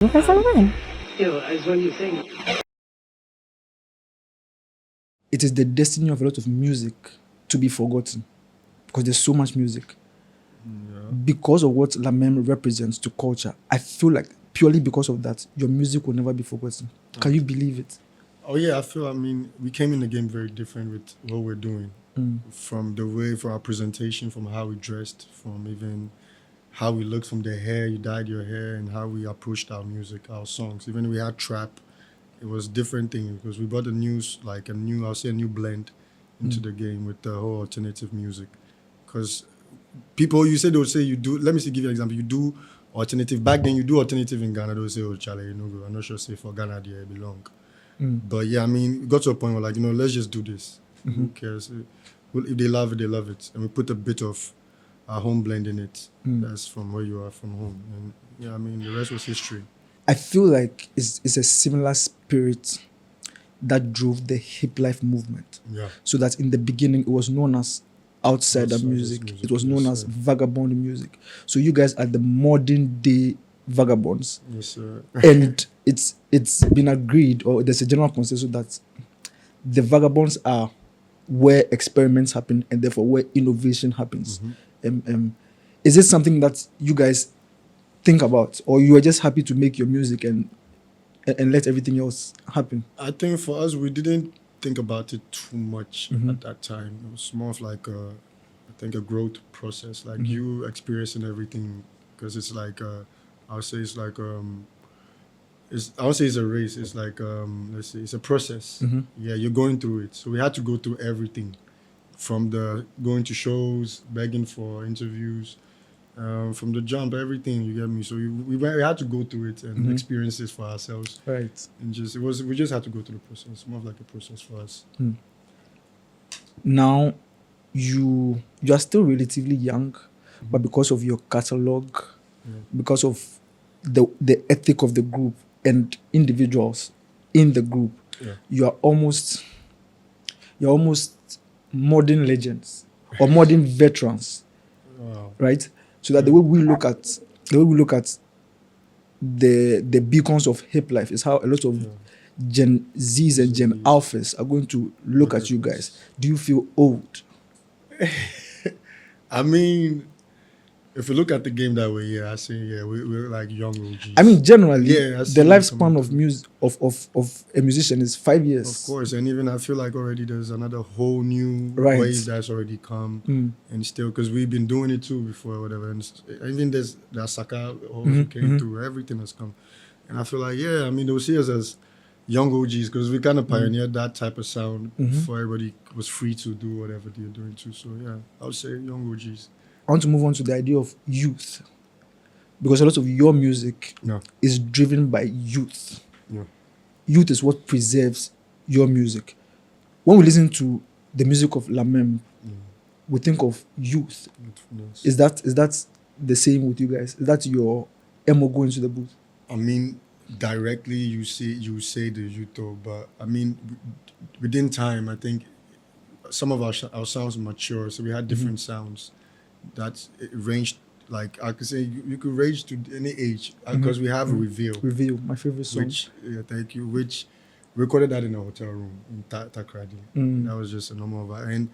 As when you think. It is the destiny of a lot of music to be forgotten because there's so much music. Because of what Même represents to culture, I feel like purely because of that, your music will never be forgotten. Can you believe it? Oh yeah, we came in the game very different with what we're doing. From the way, for our presentation, from how we dressed, from even how we looked, from the hair, you dyed your hair, and how we approached our music, our songs. Even we had trap, it was different thing because we brought a new blend into the game with the whole alternative music. Because people, they would say you do, let me give you an example, you do alternative. Back then, you do alternative in Ghana, they would say, oh, Charlie, I'm not sure, say for Ghana, there belong. But yeah, it got to a point where let's just do this. Who cares? If they love it, they love it. And we put a bit of our home blend in it. That's from where you are, from home. And yeah, the rest was history. I feel like it's a similar spirit that drove the hip life movement. Yeah. So that in the beginning, it was known as outsider music. It was known as vagabond music. So you guys are the modern day vagabonds. Yes, sir. And it's been agreed, or there's a general consensus that the vagabonds are where experiments happen and therefore where innovation happens. Is it something that you guys think about, or you are just happy to make your music and let everything else happen? I think for us, we didn't think about it too much at that time. It was more of like a growth process, like you experiencing everything, because it's like I would say it's like I won't say it's a race. It's like let's say it's a process. Yeah, you're going through it. So we had to go through everything, from the going to shows, begging for interviews, from the jump, everything. You get me? So we had to go through it and experience this for ourselves. Right. And we just had to go through the process. More of like a process for us. Now, you are still relatively young, but because of your catalog, because of the ethic of the group and individuals in the group, you're almost modern legends or modern veterans. Wow. Right? So that the way we look at the beacons of hip life is how a lot of Gen Zs and Gen Alphas are going to look at you guys. Do you feel old? If you look at the game that way, I say, we're like young OGs. Generally, I the lifespan of music of a musician is 5 years. Of course, and even I feel like already there's another whole new wave that's already come, and still, because we've been doing it too before, whatever. And even there's the Saka who came through, everything has come, and I feel like they'll see us as young OGs because we kind of pioneered that type of sound before everybody was free to do whatever they're doing too. So yeah, I would say young OGs. I want to move on to the idea of youth, because a lot of your music is driven by youth. Yeah. Youth is what preserves your music. When we listen to the music of Même, we think of youth. Is that the same with you guys? Is that your MO going to the booth? Directly you say the youth, though, but within time, I think some of our sounds mature, so we had different sounds that ranged, like I could say you could range to any age, because we have a Reveal, my favorite song, thank you, which recorded that in a hotel room in Takrady. That was just a normal vibe. And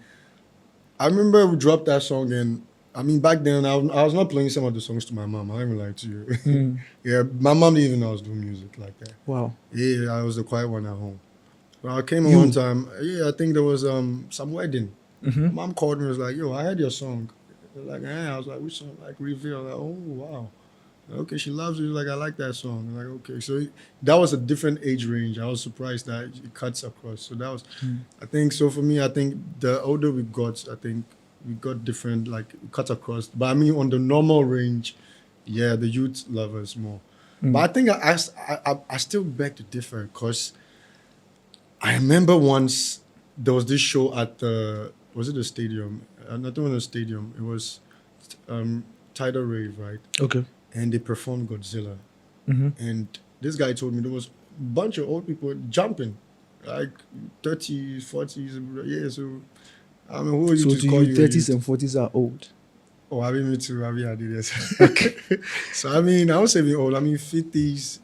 I remember we dropped that song, and back then I was not playing some of the songs to my mom. I don't even lie to you. Yeah, my mom didn't even know I was doing music like that. Wow. Yeah, I was the quiet one at home. Well, I came in one time. I think there was some wedding. Mom called me and was like, "Yo, I heard your song." Like, I was like, "Which song?" Like, Reveal. Like, oh wow. Okay, she loves you. Like, I like that song. Like, okay, so that was a different age range. I was surprised that it cuts across. So that was, I think. So for me, I think the older we got, I think we got different, like, cut across. But on the normal range, the youth love us more. But I think I still beg to differ, because I remember once there was this show at was it the stadium? Not even a stadium. It was Tidal Rave, right? Okay. And they performed Godzilla. And this guy told me there was a bunch of old people jumping, like 30s, 40s. Yeah, so who are you so to call you? 30s and 40s are old? Oh, I mean, me too. I mean, I did this. Okay. So I mean, I would say we're old. I mean, 50s.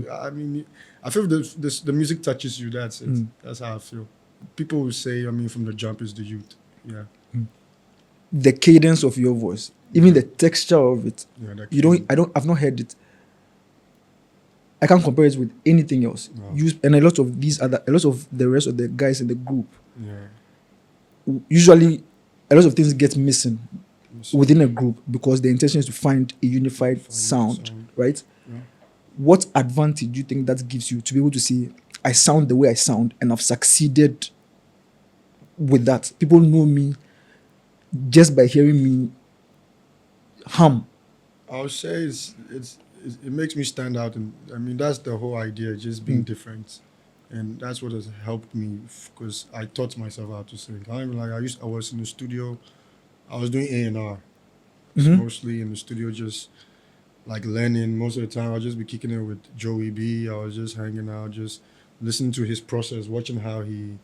I mean, I feel the music touches you. That's it. That's how I feel. People will say, I mean, from the jump is the youth. Yeah. The cadence of your voice, even the texture of it. Yeah. That You don't. I've not heard it. I can't compare it with anything else. No. And a lot of the rest of the guys in the group, Yeah. usually a lot of things get missing within a group because the intention is to find a unified sound, right? Yeah. What advantage do you think that gives you to be able to say, I sound the way I sound and I've succeeded with that? People know me just by hearing me hum. I would say it makes me stand out, and I mean that's the whole idea, just being different, and that's what has helped me because I taught myself how to sing. I mean, like I was in the studio, I was doing A&R, mostly in the studio, just like learning. Most of the time, I'll just be kicking it with Joey B. I was just hanging out, just listening to his process, watching how he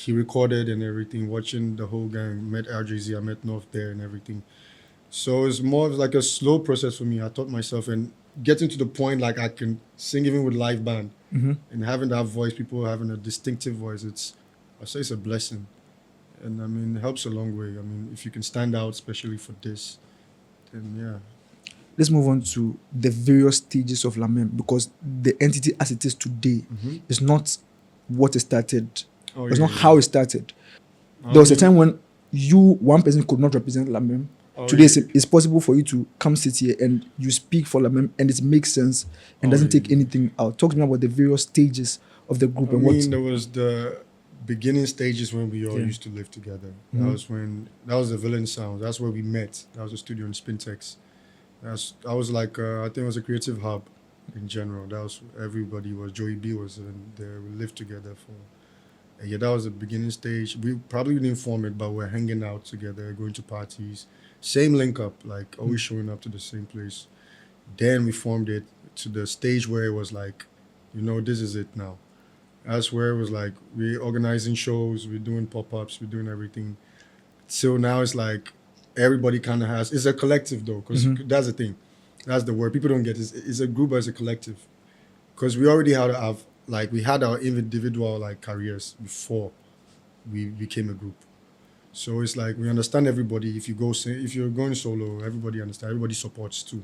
recorded and everything, watching the whole gang. Met RJZ, I met North there and everything. So it's more of like a slow process for me. I taught myself and getting to the point like I can sing even with live band and having that voice, people having a distinctive voice. I say it's a blessing, and I mean it helps a long way. I mean if you can stand out, especially for this, then yeah. Let's move on to the various stages of Lamem because the entity as it is today is not what it started. It's not how it started. There was a time when one person could not represent Lamem. Today it's possible for you to come sit here and you speak for Lamem and it makes sense and doesn't take anything out. Talk to me about the various stages of the group. There was the beginning stages when we all used to live together. That was the Villain Sound. That's where we met. That was a studio in Spintex. I was like I think it was a creative hub in general. That was everybody was Joey B was there. We lived together for. Yeah, that was the beginning stage. We probably didn't form it, but we're hanging out together, going to parties. Same link up, like always showing up to the same place. Then we formed it to the stage where it was like, this is it now. That's where it was like, we're organizing shows, we're doing pop-ups, we're doing everything. So now it's like, everybody kind of it's a collective though, because that's the thing. That's the word. People don't get it. It's a group as a collective. Because we already we had our individual like careers before we became a group. So it's like we understand everybody. If you're going solo, everybody understands. Everybody supports too.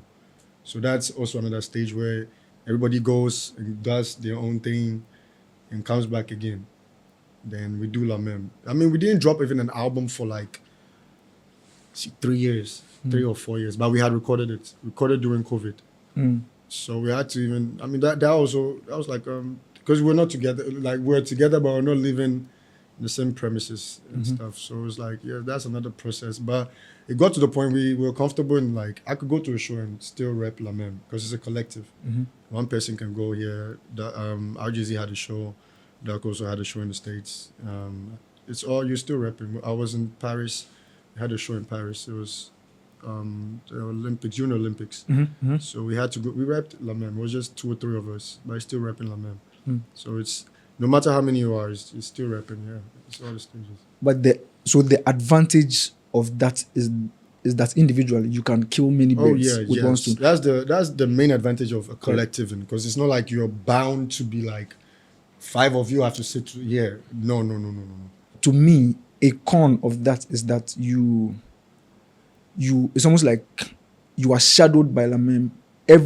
So that's also another stage where everybody goes and does their own thing and comes back again. Then we do Lamem. I mean, we didn't drop even an album for 3 or 4 years, but we had recorded during COVID. So we had to even. I mean, that was like because we're not together. Like we're together, but we're not living the same premises and stuff. So it was like, yeah, that's another process. But it got to the point we were comfortable in like, I could go to a show and still rep Lamem because it's a collective. One person can go here. RJZ had a show. Doc also had a show in the States. It's all, you're still repping. I was in Paris. I had a show in Paris. It was the Olympics, Junior Olympics. So we had to go, we repped Lamem. It was just 2 or 3 of us, but I still repping Lamem. So it's, no matter how many you are, it's still rapping, yeah. It's all the stages. But the advantage of that is that individually you can kill many birds with one stone. That's the main advantage of a collective, because it's not like you're bound to be like 5 of you have to sit here. No. To me, a con of that is that you it's almost like you are shadowed by Lamem. There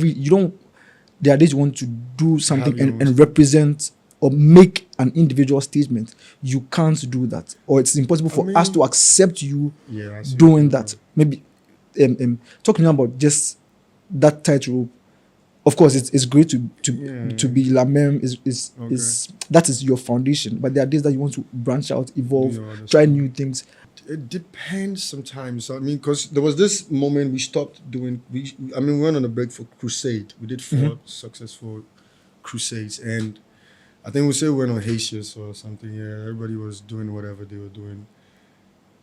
are days you want to do something and represent or make an individual statement. You can't do that, or it's impossible for us to accept you doing that. Maybe talking about just that tightrope. Of course, it's great to be Lamem. Is that is your foundation, but there are days that you want to branch out, evolve, try new things. It depends sometimes. I mean, because there was this moment we stopped doing. We went on a break for Crusade. We did 4 successful Crusades, and I think we went on Haitius or something. Yeah, everybody was doing whatever they were doing,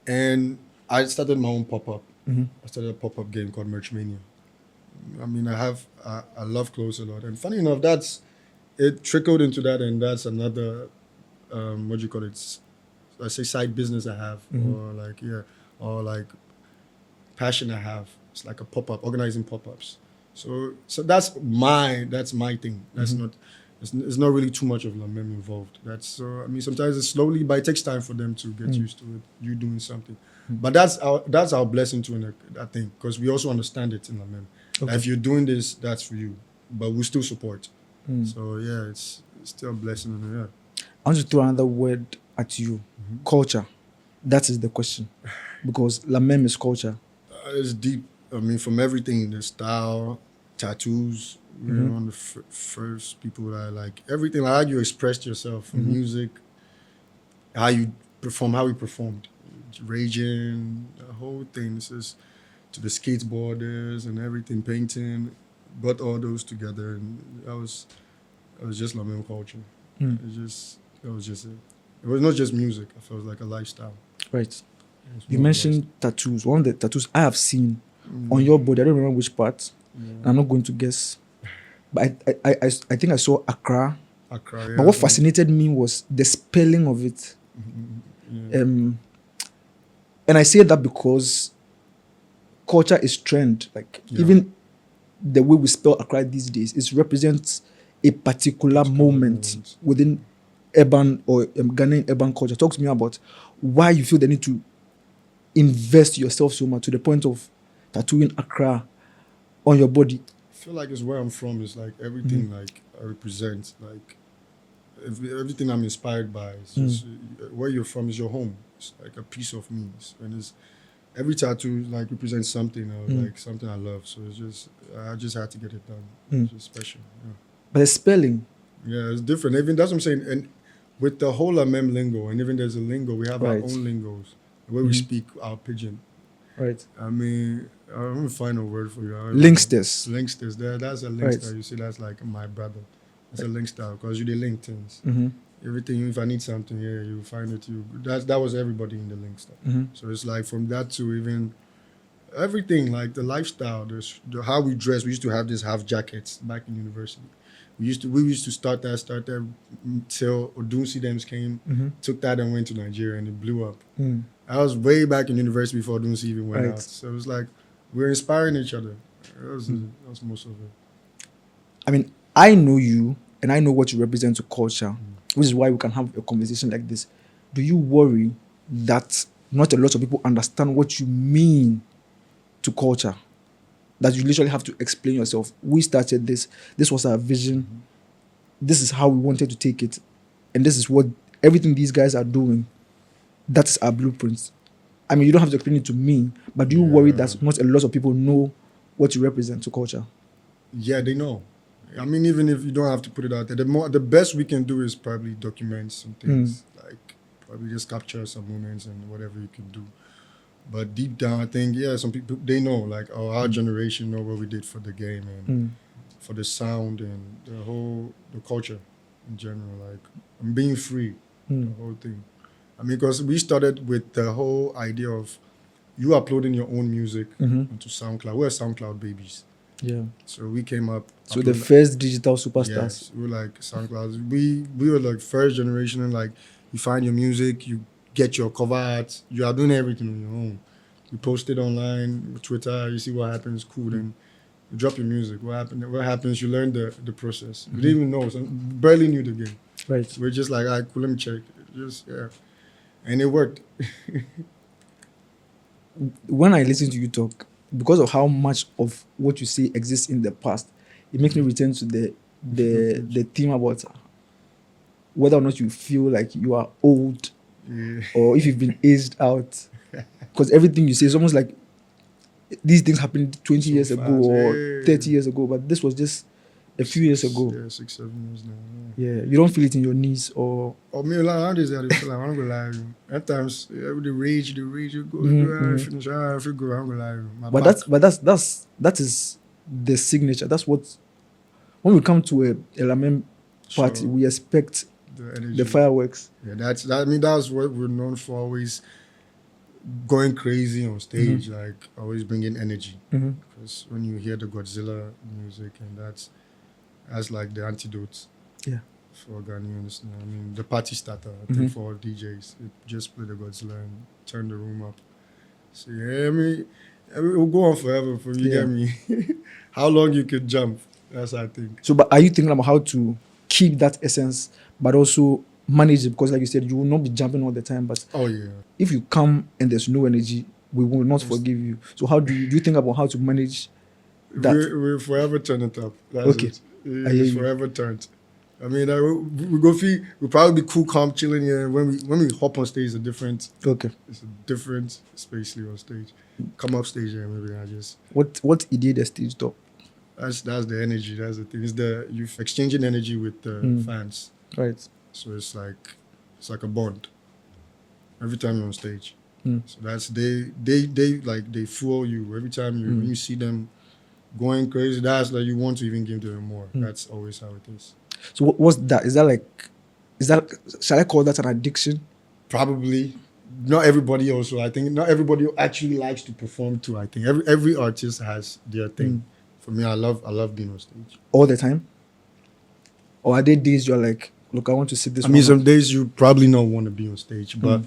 and I started my own pop-up. I started a pop-up game called Merch Mania. I mean, I love clothes a lot, and funny enough, it trickled into that, and that's another what do you call it? I say side business I have, or like passion I have. It's like a pop-up, organizing pop-ups. So that's my thing. That's not. It's not really too much of Lamem involved. That's so. I mean, sometimes it's slowly, but it takes time for them to get used to it. You doing something, but that's our blessing too. I think because we also understand it in Lamem. Okay. If you're doing this, that's for you, but we still support. So yeah, it's still a blessing. Yeah. I want to throw another word at you. Culture. That is the question, because Lamem is culture. It's deep. I mean, from everything, the style, tattoos. We're one of the first people that like everything. Like how you expressed yourself, from music, how you perform, how we performed, raging, the whole thing. This is to the skateboarders and everything, painting. Got all those together, and that was just Lamem culture. That was just it. It was not just music. I felt like a lifestyle. Right. You mentioned tattoos. One of the tattoos I have seen on your body, I don't remember which part. I'm not going to guess. But I think I saw Accra. Accra, yeah. But what fascinated me was the spelling of it. And I say that because culture is trend. Like even the way we spell Accra these days, it represents a particular moment within urban or Ghanaian urban culture. Talk to me about why you feel the need to invest yourself so much to the point of tattooing Accra on your body. I feel like it's where I'm from. It's like everything like I represent. Like everything I'm inspired by. It's just where you're from is your home. It's like a piece of me. And it's every tattoo like represents something or like something I love. So it's just I just had to get it done. It's just special. Yeah. But the spelling. Yeah, it's different. Even that's what I'm saying. And with the whole Lamem lingo, and even there's a lingo, we have our own lingos. The way we speak our pidgin. Right. I mean, I'm gonna find a word for you. Linksters. Linksters. That's a linkster. You see, that's like my brother. That's a linkster because you the link things. Everything. If I need something, yeah, you find it. That was everybody in the linkster. So it's like from that to even everything, like the lifestyle, how we dress. We used to have these half jackets back in university. We used to start that till Odunsi Dems came, took that and went to Nigeria, and it blew up. I was way back in university before Odunsi even went out. So it was like we're inspiring each other. That was most of it. I mean, I know you and I know what you represent to culture, which is why we can have a conversation like this. Do you worry that not a lot of people understand what you mean to culture? That you literally have to explain yourself. We started this. This was our vision. This is how we wanted to take it. And this is what everything these guys are doing. That's our blueprint. I mean, you don't have to explain it to me, but do you worry that not a lot of people know what you represent to culture? Yeah, they know. I mean, even if you don't have to put it out there, the best we can do is probably document some things, like probably just capture some moments and whatever you can do. But deep down, I think, some people, they know, like our generation know what we did for the game and for the sound and the culture in general, like being free, the whole thing. I mean, because we started with the whole idea of you uploading your own music onto SoundCloud. We're SoundCloud babies. Yeah. So we came up. So the first digital superstars. Yes, we were like SoundCloud. We were like first generation, and like you find your music, you get your cover art, you are doing everything on your own. You post it online, Twitter, you see what happens, cool. Then you drop your music. What happens? You learn the process. We didn't even know, so barely knew the game. Right. So we're just like, all right, cool, let me check. And it worked. When I listen to you talk, because of how much of what you say exists in the past, it makes me return to the theme about whether or not you feel like you are old or if you've been aged out. Because everything you say is almost like these things happened 20 years ago or 30 years ago, but this was just a few years ago. Yeah, 6, 7 years now. Yeah, you don't feel it in your knees or... me, a lot of days I feel like I'm going to lie. At times, the rage, you go, finish, I feel good, I'm going to lie. That is the signature. That's what... When we come to a Lamem party, we expect the fireworks. Yeah, that's what we're known for, always going crazy on stage, like always bringing energy. Because when you hear the Godzilla music, and that's like the antidote for Ghanaians. I mean, the party starter, I think, for all DJs. Just play the Godzilla and turn the room up. So, yeah, I mean, It will go on forever for you. Yeah. Get me? How long you could jump? That's I think. So, but are you thinking about how to keep that essence, but also manage it? Because, like you said, you will not be jumping all the time. But Oh yeah. if you come and there's no energy, we will not forgive you. So, how do you think about how to manage that? We'll forever turn it up. That's Okay. it. I hear It's you. forever turned. I mean, we go feel. We'll probably be cool, calm, chilling here. When we hop on stage, it's a different spacely on stage. Come up stage here, maybe I just. What idea the stage top? That's the energy. That's the thing. It's you exchanging energy with the fans. Right. So it's like a bond. Every time you're on stage. Mm. So that's they fool you every time you see them going crazy. That's like you want to even give them more. That's always how it is. So what's that? Is that shall I call that an addiction? Probably. Not everybody also. I think not everybody actually likes to perform too. I think every artist has their thing. For me, I love being on stage. All the time? Or are there days you're like, look, I want to sit this I mean, one some out? days you probably not want to be on stage, but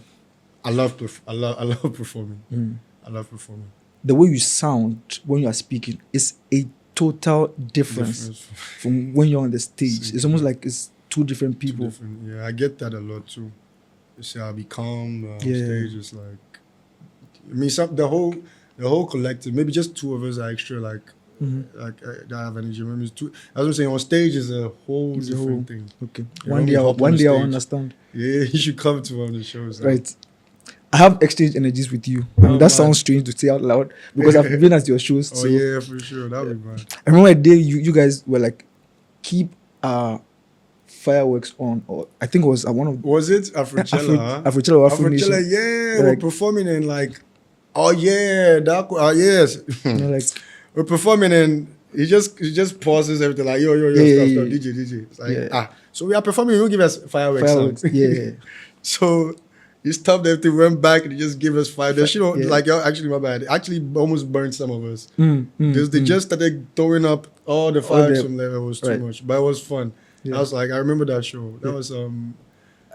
I love performing. I love performing. The way you sound when you are speaking is a total difference from when you're on the stage. It's almost like it's two different people. Yeah, I get that a lot too. You see, I'll be calm on Yeah. stage. It's like, I mean, the whole collective. Maybe just two of us are extra that have energy. Maybe it's two. As I'm saying, on stage is a whole different thing. Okay. Yeah, One day I'll understand. Yeah, you should come to one of the shows. Right. I have exchange energies with you. I mean, Oh, that man. sounds strange to say out loud because I've been at your shows. Oh So yeah, for sure. That'd be bad. I remember a day you guys were like, keep fireworks on, or I think it was one of Was it Afrochella? Huh? Afrochella or Afro Nation. Afrochella, yeah, Like- we're performing in like, oh yeah, yes, You know, like we're performing and he just pauses everything like yo, Yeah, stop, yeah. DJ. It's like Yeah. so we are performing, you don't give us fireworks. fireworks. sound. Yeah. So he stopped everything, went back and he just gave us fire. The shit, Yeah. like actually my bad. It actually almost burned some of us. They Mm. just started throwing up all the fireworks the- from there. It was too right. much, but it was fun. Yeah. I was like, I remember that show. That was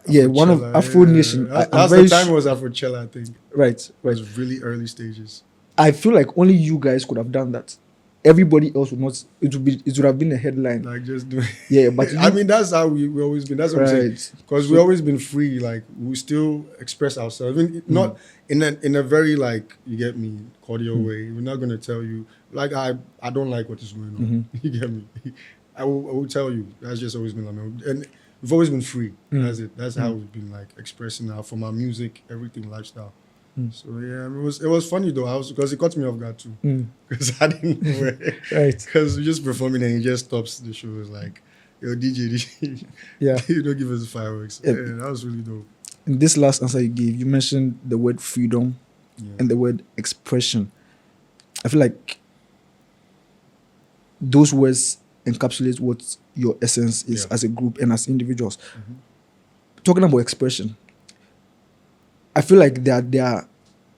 Yeah, one of Afrochella, Afro yeah. Nation. That's I'm the very time it was Afrochella, I think. It right. was really early stages. I feel like only you guys could have done that. Everybody else would not. It would have been a headline. Like just doing. Yeah, but I you- mean, that's how we always been. That's what I'm saying. Right. Because we always been free. Like we still express ourselves. I mean, not in a very like you get me cordial way. We're not gonna tell you like I don't like what is going on. You get me. I will tell you. That's just always been like, and we've always been free. That's it. That's how we've been like expressing our from our music, everything, lifestyle. So yeah, I mean, it was funny though. Because it caught me off guard too. Because I didn't know where. Right. Because we're just performing and he just stops the show. It's like, yo, DJ, Yeah. you don't give us fireworks. Yeah. Yeah, that was really dope. In this last answer you gave, you mentioned the word freedom Yeah. and the word expression. I feel like those words encapsulate what your essence is Yeah. as a group and as individuals. Talking about expression, I feel like they are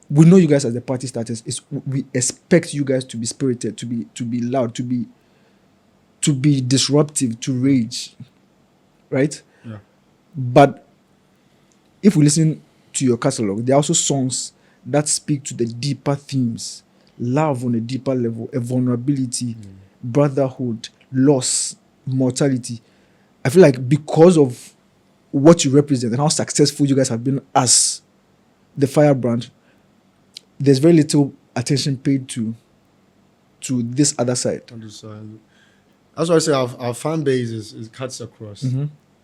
we know you guys as the party starters. We expect you guys to be spirited, to be loud, to be disruptive, to rage, right? Yeah. But if we listen to your catalog, there are also songs that speak to the deeper themes, love on a deeper level, a vulnerability, brotherhood, loss, mortality. I feel like because of what you represent and how successful you guys have been as the Firebrand, there's very little attention paid to this other side. That's why I say our fan base is cuts across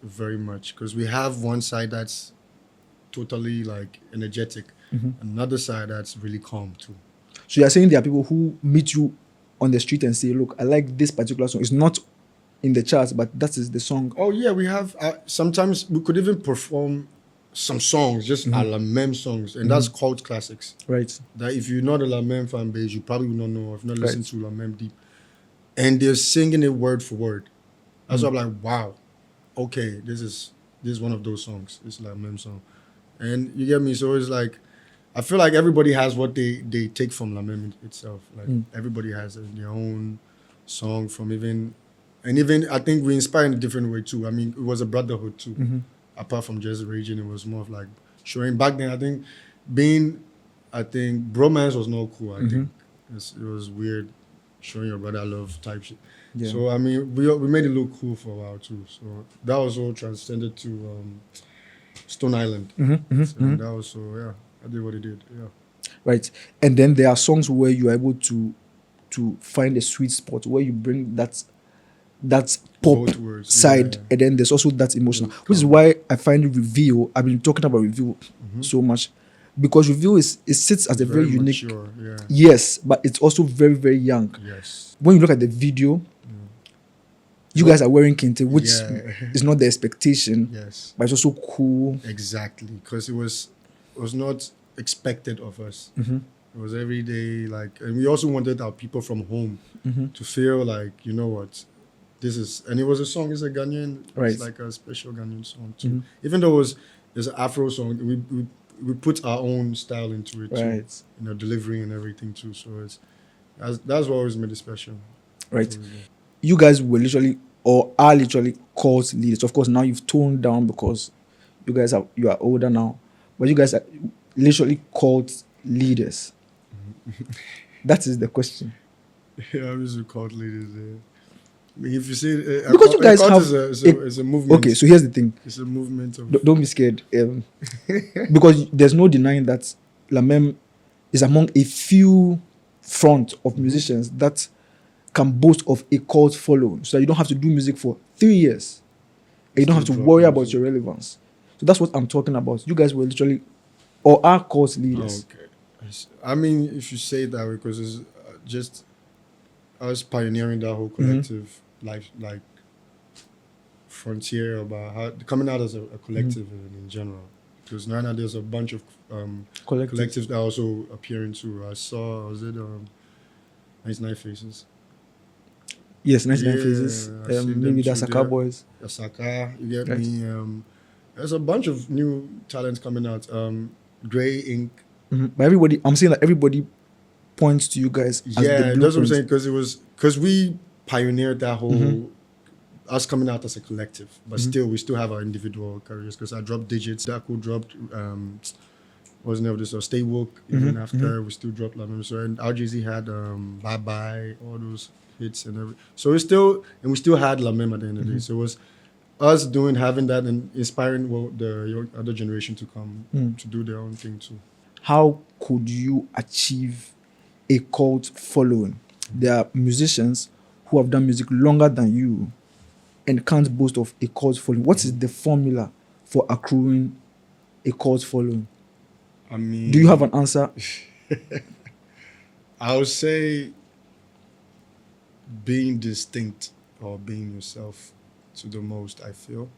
very much because we have one side that's totally like energetic, another side that's really calm too. So you're saying there are people who meet you on the street and say, look, I like this particular song. It's not in the charts, but that is the song. Oh yeah, we have sometimes we could even perform some songs, just a la Même songs, and that's cult classics. Right. That if you're not a La Même fan base, you probably will not know, or if not listened to La Même deep. And they're singing it word for word. That's why I'm like, wow, okay, this is one of those songs. It's La Même song. And you get me? So it's like, I feel like everybody has what they take from La Même itself. Like everybody has their own song from even I think we inspire in a different way too. I mean, it was a brotherhood too. Apart from just raging, it was more of like showing back then. I think bromance was not cool. I think It was weird showing your brother love type shit. Yeah. So I mean, we made it look cool for a while too. So that was all transcended to Stone Island. And that was I did what he did. Yeah. Right. And then there are songs where you are able to find a sweet spot where you bring that pop Both words, side, yeah. and then there's also that emotional, Both which is come. why I find Reveal. I've been talking about Reveal so much because Reveal it sits as a very unique. mature. Yeah. Yes, but it's also very, very young. Yes. When you look at the video, you guys are wearing kente, which Yeah. is not the expectation, Yes. but it's also cool. Exactly, because it was not expected of us. It was every day, like, and we also wanted our people from home to feel like, you know what, this is, and it was a song. It's a Ghanaian, Right. it's like a special Ghanaian song too. Even though it's an Afro song, we put our own style into it too, Right. delivery and everything too. So that's what always made it special. Right. You guys were literally or are literally cult leaders. Of course, now you've toned down because you are older now, but you guys are literally cult leaders. That is the question. Yeah, I'm just called leaders. I mean, if you say Because you guys have is a movement. Okay, so here's the thing. It's a movement of Don't be scared. Because there's no denying that Lamem is among a few front of musicians that can boast of a cult following, so that you don't have to do music for 3 years. And you don't have to Still worry drop about music. your relevance. So that's what I'm talking about. You guys were literally or are cult leaders. Okay. I mean, if you say it that way, because it's just us pioneering that whole collective life, like frontier about how coming out as a collective in general. Because now there's a bunch of collectives that also appearing too. Was it 99 Faces? Yes, 99 Phases. I see them Maybe too that's a there. Cowboys. Asaka, you get Right. me. There's a bunch of new talents coming out. Gray Ink. But I'm saying that everybody points to you guys as the Yeah, blueprint. that's what I'm saying. Because we pioneered that whole us coming out as a collective, but still we still have our individual careers. Because I dropped Digits, Daku dropped what's the name of this? Stay Woke. Even after we still dropped Lamem. So and RJZ had Bye Bye, all those hits and everything. So we still had Lamem at the end of the day. So it was us having that and inspiring the other generation to come to do their own thing too. How could you achieve a cult following? There are musicians who have done music longer than you and can't boast of a cult following. What is the formula for accruing a cult following? I mean, Do you have an answer? I would say being distinct or being yourself to the most. I feel.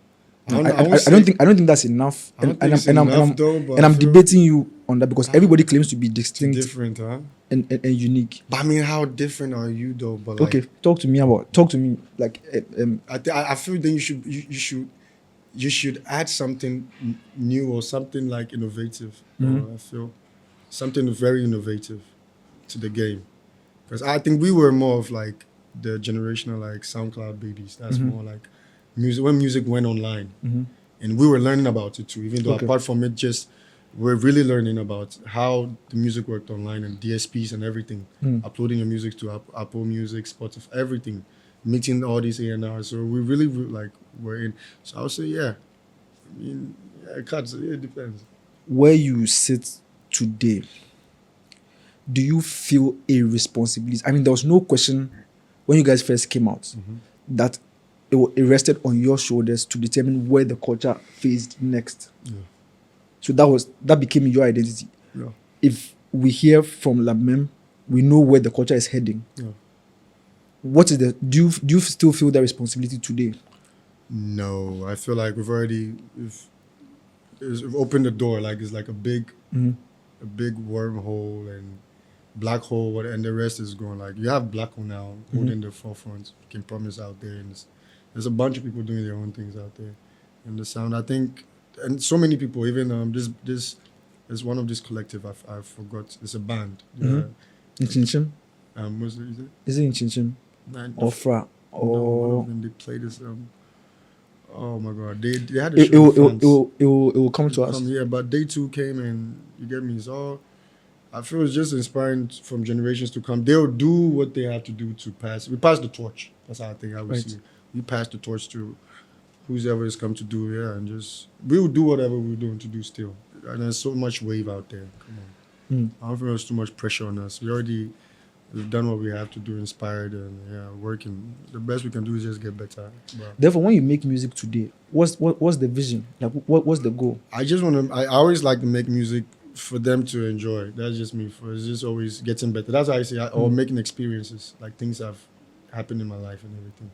I don't think that's enough. I don't think it's enough, though, but and I I'm feel debating you on that because everybody claims to be it's distinct different, huh? and unique. But I mean, how different are you though? But like, Okay, talk to me like I feel then you should add something new or something like innovative. I feel something very innovative to the game, because I think we were more of like the generational like SoundCloud babies. That's more like music when music went online, and we were learning about it too. Even though apart from it, just we're really learning about how the music worked online and DSPs and everything, uploading your music to Apple Music, Spotify, everything, meeting all these A&Rs. So we really like were in. So I would say, yeah. I mean, it depends. where you sit today, do you feel a responsibility? I mean, there was no question when you guys first came out that it rested on your shoulders to determine where the culture faced next. Yeah. So that became your identity. Yeah. If we hear from Lamem, we know where the culture is heading. Yeah. What is do you still feel that responsibility today? No, I feel like we've opened the door. Like it's like a big wormhole and black hole, and the rest is going. Like you have black hole now holding the forefront. You can promise out there, and there's a bunch of people doing their own things out there. And the sound, I think, and so many people. Even this is one of this collective. I forgot. It's a band. In Chinchin? What's it? Is it in Chinchin? Or Fra? No, one Or of them, they played this. Oh my God, they had a show. it will come to us. Yeah, but day two came and you get me. It's all I feel it's just inspiring from generations to come. They'll do what they have to do to pass. We pass the torch. That's how I think I would see it. We pass the torch to whoever has come to do, and just we will do whatever we're doing to do still. And there's so much wave out there. Come on. I don't feel there's too much pressure on us. We've done what we have to do, inspired and working. The best we can do is just get better. But Therefore, when you make music today, what's the vision? Like, what's the goal? I always like to make music for them to enjoy. That's just me. It's just always getting better. That's how I say, or making experiences, like things have happened in my life and everything.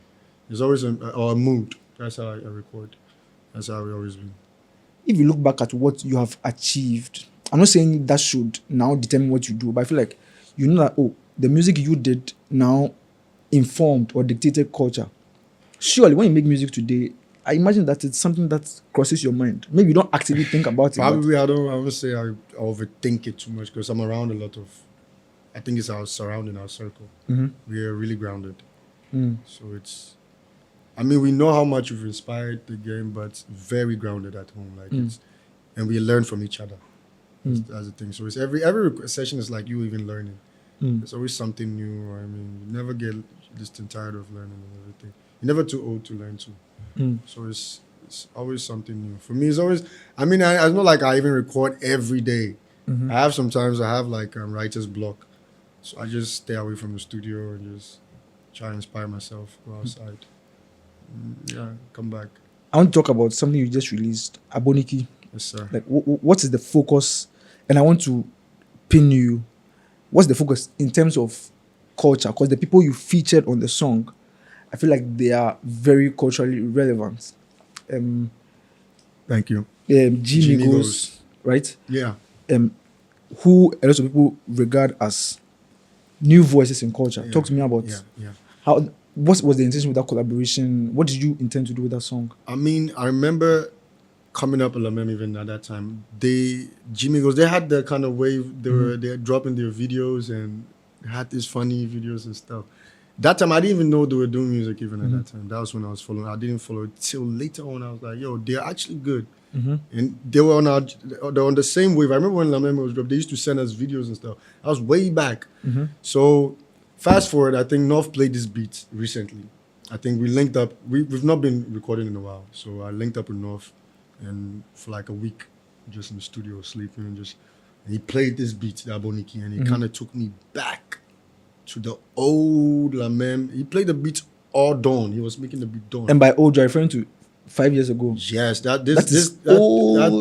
There's always a mood. That's how I record. That's how we always been. If you look back at what you have achieved, I'm not saying that should now determine what you do, but I feel like you know that, the music you did now informed or dictated culture. Surely, when you make music today, I imagine that it's something that crosses your mind. Maybe you don't actively think about it. Probably, I would say I overthink it too much because I'm around a lot of, I think it's our surrounding, our circle. We are really grounded. So we know how much we've inspired the game, but very grounded at home. And we learn from each other. That's the thing. So it's every session is like you even learning. There's always something new. You never get just tired of learning and everything. You're never too old to learn too. So it's always something new. For me, it's always, it's not like I even record every day. Sometimes I have like writer's block. So I just stay away from the studio and just try and inspire myself, go outside. Come back. I want to talk about something you just released, Aboniki. Yes, sir. Like, what is the focus? And I want to pin you. What's the focus in terms of culture? Because the people you featured on the song, I feel like they are very culturally relevant. Thank you. G-Migos, right? Yeah. Who a lot of people regard as new voices in culture. Yeah. Talk to me about how. What was the intention with that collaboration? What did you intend to do with that song? I remember coming up with Même even at that time. G-Migos, they had the kind of wave. They were dropping their videos and had these funny videos and stuff. That time I didn't even know they were doing music even at that time. That was when I was following. I didn't follow it till later on. I was like, yo, they're actually good. And they were on the same wave. I remember when Même was dropped, they used to send us videos and stuff. I was way back. So fast forward, I think North played this beat recently. I think we linked up. We've not been recording in a while. So I linked up with North and for like a week, just in the studio sleeping and he played this beat, the Aboniki, and he kind of took me back to the old Même. He played the beat all dawn. He was making the beat dawn. And by old, you're referring to 5 years ago. Yes, that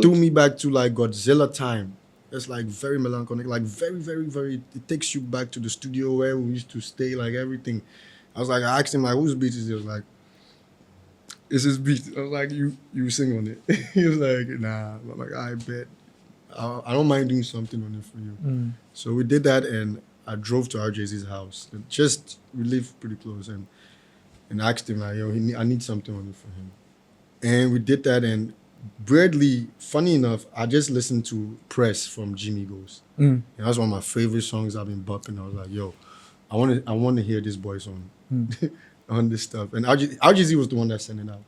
threw me back to like Godzilla time. It's like very melancholic, like very, very, very. It takes you back to the studio where we used to stay, like everything. I asked him like, whose beat is it? He was like, it's his beat. I was like, you sing on it. He was like, nah. I'm like, I bet. I don't mind doing something on it for you. So we did that, and I drove to RJZ's house. We live pretty close, and asked him like, yo, I need something on it for him. And we did that, and weirdly, funny enough, I just listened to Press from G-Migos. And that's one of my favorite songs I've been bumping. I was like, yo, I want to hear this boy's on this stuff. And RGZ was the one that sent it out.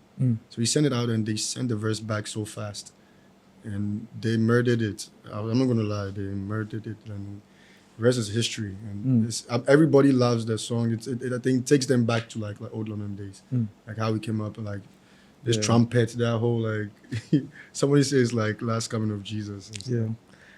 So he sent it out, and they sent the verse back so fast. And they murdered it. I'm not going to lie, they murdered it. And the rest is history. And everybody loves that song. I think it takes them back to like old Même days. Like how we came up and like this trumpet, that whole like, somebody says like last coming of Jesus. And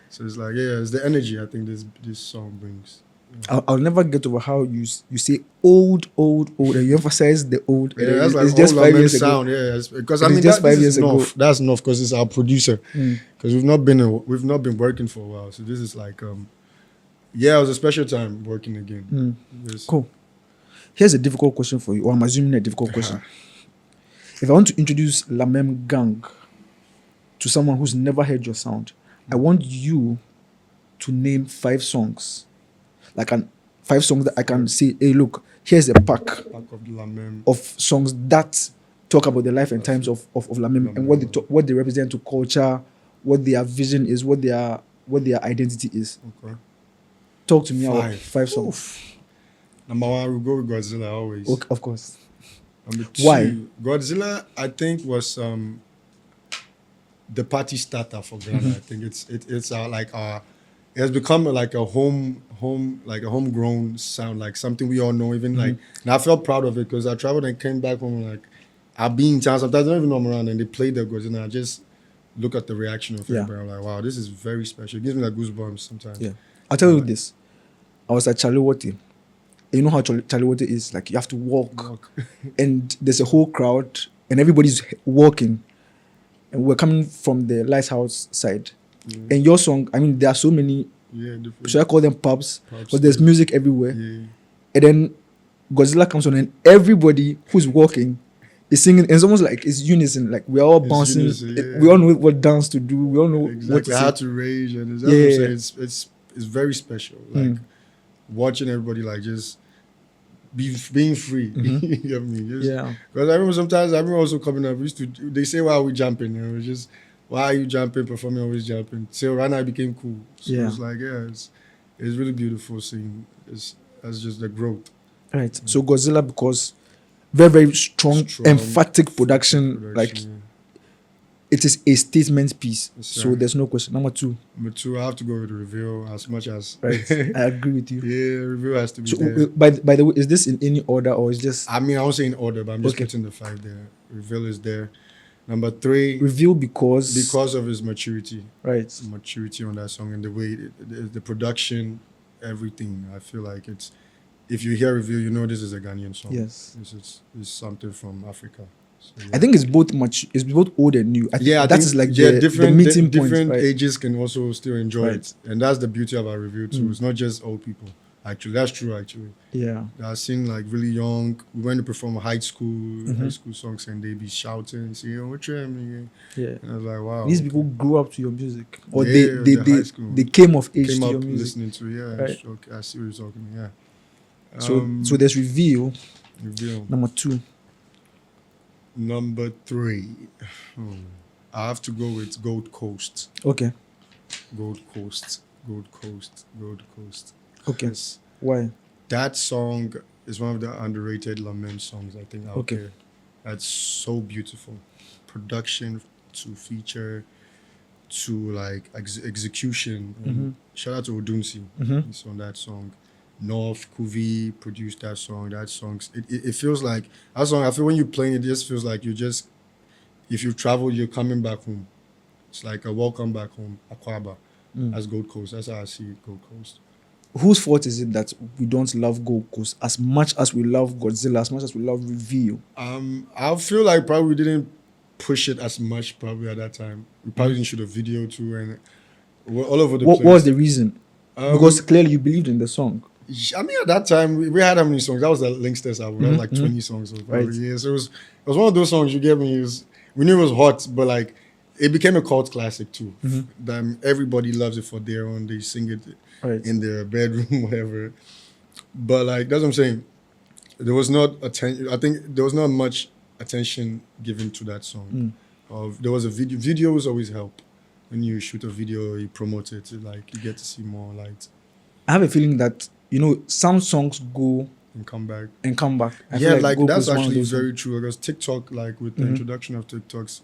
so it's like, it's the energy I think this song brings. I'll never get over how you say old, and you emphasize the old. Yeah, that's like it's just 5 years sound. ago. Yeah, because just 5 years ago. That's enough because it's our producer. Because we've not been working for a while, so this is like, it was a special time working again. Cool. Here's a difficult question for you, or I'm assuming a difficult question. If I want to introduce Même Gang to someone who's never heard your sound, I want you to name 5 songs. Like 5 songs that I can say, hey, look, here's a pack of songs that talk about the life and times of Même and what they represent to culture, what their vision is, what their identity is. Okay. Talk to me about 5 songs. Oof. Number 1, we'll go with Godzilla always. Okay, of course. Number 2, Why? Godzilla, I think, was the party starter for Ghana. I think it's our it has become like a homegrown sound, like something we all know. Even like, and I felt proud of it because I traveled and came back home and like I'll be in town sometimes I don't even know I'm around and they play the goods and I just look at the reaction of everybody. I'm like, wow, this is very special. It gives me like goosebumps sometimes. Yeah. I'll tell you this. I was at Charlie Water. You know how Charlie Water is? Like you have to walk. And there's a whole crowd and everybody's walking. And we're coming from the Lighthouse side. And your song, I mean, there are so many, should I call them pubs? But there's music everywhere. And then Godzilla comes on and everybody who's walking is singing. And it's almost like it's unison. Like we're all bouncing. We all know what dance to do. We all know what to how to rage. And it's very special. Like watching everybody like just being free. You know what I mean? Because I remember sometimes, I remember also coming up, they say, why are we jumping? And it was just, why are you jumping, performing, always jumping? So right now it became cool. So it's like, it's really beautiful seeing. That's just the growth. Right. So Godzilla, because very, very strong emphatic production, like it is a statement piece. So there's no question. Number two, I have to go with the reveal as much as. Right. I agree with you. Yeah, reveal has to be there. So, by the way, is this in any order or is just? I mean, I won't say in order, but I'm just putting the 5 there. Reveal is there. Number 3. Reveal because of his maturity. Right. Maturity on that song and the way the production, everything. I feel like it's. If you hear Reveal, you know this is a Ghanaian song. Yes. This is something from Africa. So, I think it's both old and new. That is like the meeting point. Different ages can also still enjoy it, and that's the beauty of our review too. It's not just old people. Actually, that's true. Actually, I've seen like really young. We went to perform high school songs, and they be shouting, saying, "Oh, what's your name?" And I was like, "Wow." These people grew up to your music, or they came of age to your music. Listening to right. Okay, I see what you're talking. Yeah. So there's Reveal. Number 2. Number 3. I have to go with Gold Coast. Okay. Gold Coast. Okay. Why? That song is one of the underrated lament songs I think out there. That's so beautiful. Production to feature to like execution. Shout out to Odunsi. He's on that song. North Kuvi produced that song. That song, it feels like that song. I feel when you're playing it, just feels like if you travel, you're coming back home. It's like a welcome back home, Akwaba. That's Gold Coast. That's how I see Gold Coast. Whose fault is it that we don't love Gold Coast as much as we love Godzilla, as much as we love Reveal? I feel like probably we didn't push it as much probably at that time. We probably didn't shoot a video too, and we're all over the place. What was the reason? Because clearly you believed in the song. I mean, at that time, we had how many songs? That was the Linksters album. That was like 20 songs. So it was one of those songs you gave me. We knew it was hot, but like it became a cult classic too. Everybody loves it for their own. They sing it in their bedroom, whatever. But like, that's what I'm saying. There was not attention. I think there was not much attention given to that song. There was a video. Videos always help. When you shoot a video, you promote it. Like you get to see more light. I have a feeling that some songs go and come back. I feel like that's actually very true because TikTok, like with the introduction of TikToks,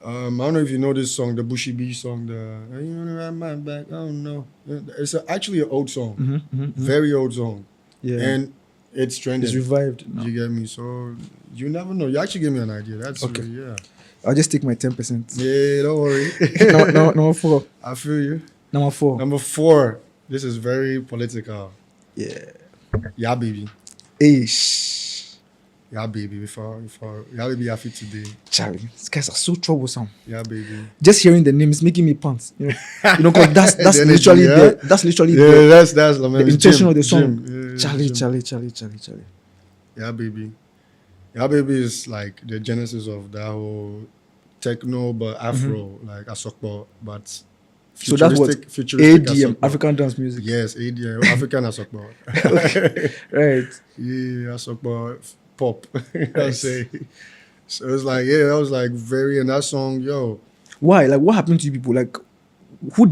I don't know if you know this song, the Bushy Bee song, the "You Wanna Ride My Back." I don't know. It's actually an old song, very old song, and it's trending. It's revived now. You get me? So you never know. You actually gave me an idea. That's okay. Really, I'll just take my 10%. Yeah, don't worry. Number 4. I feel you. Number 4. Number 4. This is very political. Yeah, baby. Ish. Yeah, baby. Before yeah, baby, I feel today. Charlie, these guys are so troublesome. Yeah, baby. Just hearing the name is making me pants. Because that's literally that's literally that's the intention of the song. Charlie. Yeah, baby. Yeah, baby is like the genesis of that whole techno, but Afro, like Asokbo, but. So that's what ADM, African dance music. Yes, ADM, African Asokbo. Right. Yeah, Asokbo pop. I say. So it's like, that was like and that song, yo. Why? Like, what happened to you people? Like, who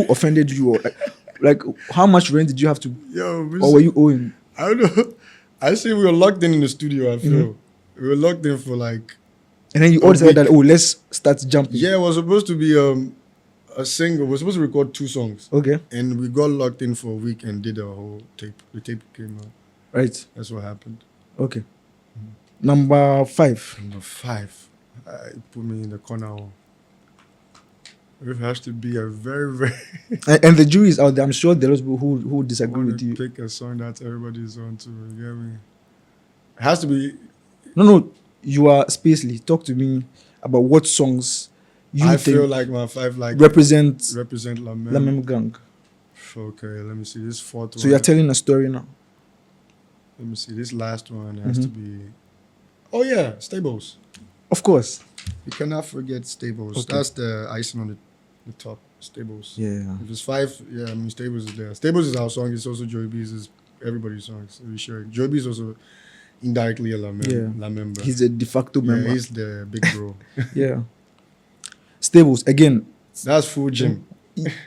offended you? Or like how much rent did you have to? Or were you owing? I don't know. I say we were locked in the studio. I feel we were locked in for like. And then you all decided that let's start jumping. Yeah, it was supposed to be a a single. We're supposed to record 2 songs. Okay. And we got locked in for a week and did a whole tape. The tape came out. Right. That's what happened. Okay. Number 5. Number 5. Put me in the corner. It has to be a very, very... and the jury is out there. I'm sure there are people who disagree with you. Pick a song that everybody's on to. You get me? It has to be... No. You are Spacely. Talk to me about what songs you I think feel like my 5 represent La Même Gang. Okay, let me see. This 4th one. So you're telling a story now. Let me see. This last one has to be... Oh, yeah. Stables. Of course. You cannot forget Stables. Okay. That's the icing on the top. Stables. Yeah. If it's 5, yeah, I mean, Stables is there. Stables is our song. It's also Joey B's. It's everybody's song. So we share it. Joey B is also indirectly a La member. He's a de facto member. Yeah, he's the big bro. Yeah. Stables, again. That's full gym.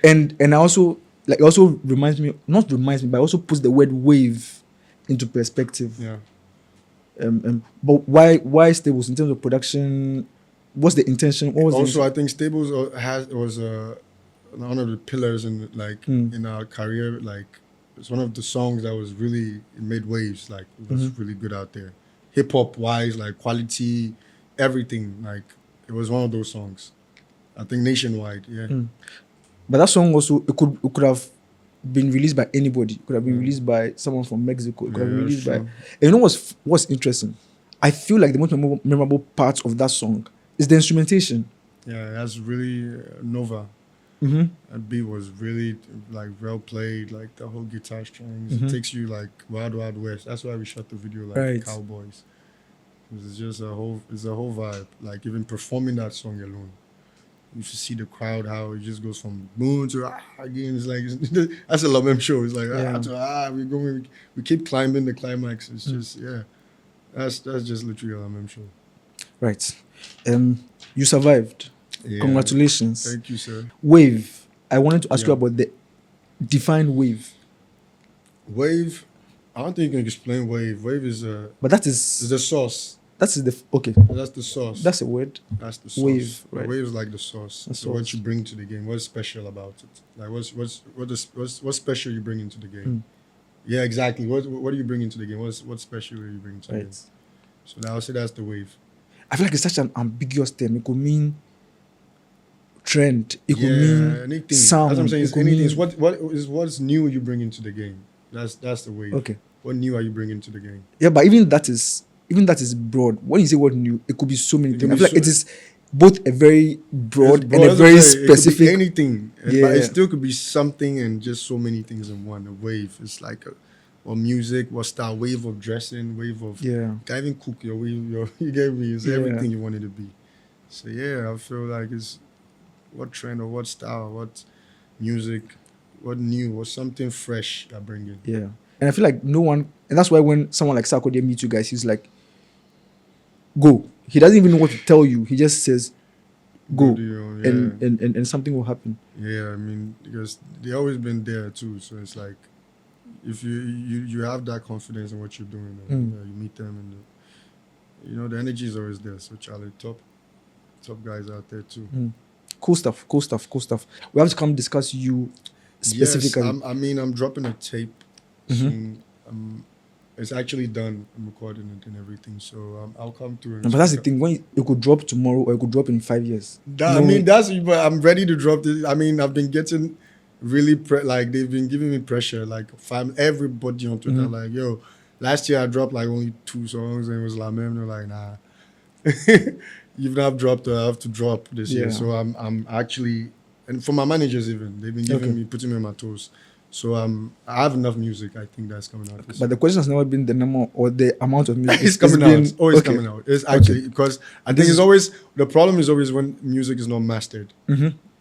And I also, like, it also reminds me, not reminds me, but also puts the word wave into perspective. Yeah. But why Stables in terms of production? What's the intention? What was Also, I think Stables was one of the pillars in in our career. Like, it's one of the songs that was really, it made waves. Like, it was really good out there, hip hop wise, like quality, everything. Like, it was one of those songs. I think nationwide. Yeah. But that song also, it could have been released by anybody. It could have been released by someone from Mexico. It could have been released by. And you know what's interesting? I feel like the most memorable part of that song is the instrumentation. Yeah, that's really Nova. That beat was really like well played, like the whole guitar strings. It takes you like Wild Wild West. That's why we shot the video like cowboys. It's just a whole vibe. Like even performing that song alone, you should see the crowd how it just goes from boom to again. It's like that's a La Même show. It's like we keep climbing the climax. It's just that's just literally a La Même show. Right. You survived. Yeah. Congratulations. Thank you, sir. Wave. I wanted to ask you about the define wave. Wave. I don't think you can explain wave. Wave is but that is the sauce. That's the okay. That's the sauce. That's a word. That's the sauce. Wave. Right. Wave is like the sauce. So what you bring to the game. What's special about it? Like what's special you bring into the game? Yeah, exactly. What do you bring into the game? What's special you bring into the game? So I would say that's the wave. I feel like it's such an ambiguous term. It could mean trend. It could mean anything. sound. That's what I'm saying. It's anything. It's what's new you bring into the game. That's the wave. Okay. What new are you bringing to the game? Yeah, but even that is broad. When you say what new, it could be so many things. I feel like it is both a very broad and a very specific. It could be anything, Yeah. but it still could be something and just so many things in one. A wave. It's like or music, what style, wave of dressing, wave of you can even cook your wave. You get me? It's everything you want it to be. So yeah, I feel like it's what trend or what style, what music, what new, what something fresh I bring in. Yeah, and I feel like no one, and that's why when someone like Sarkodie meets you guys, he's like, go. He doesn't even know what to tell you. He just says, go, and something will happen. Yeah, I mean, because they always been there too. So it's like, if you have that confidence in what you're doing, and, you meet them, and the energy is always there. So Charlie, top guys out there too. Cool stuff. We have to come discuss you specifically. Yes, I'm dropping a tape soon. It's actually done. I'm recording it and everything. So I'll come through. But that's the thing. When it could drop tomorrow or it could drop in 5 years. But I'm ready to drop this. I mean, I've been getting really they've been giving me pressure. Like everybody on Twitter, like, yo, last year I dropped like only 2 songs and it was La Même. They're like, nah, you've not dropped. I have to drop this year. So I'm actually, and for my managers even, they've been putting me on my toes. So I have enough music. I think that's coming out. But the question has never been the number or the amount of music. It's coming out. It's always coming out. It's actually because I think the problem is always when music is not mastered.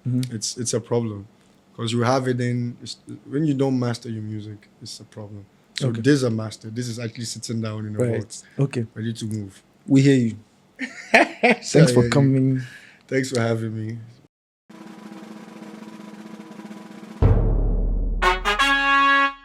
It's a problem because you have it when you don't master your music, it's a problem. So this is a master. This is actually sitting down in the vault, ready to move. We hear you. Thanks for coming. Thanks for having me.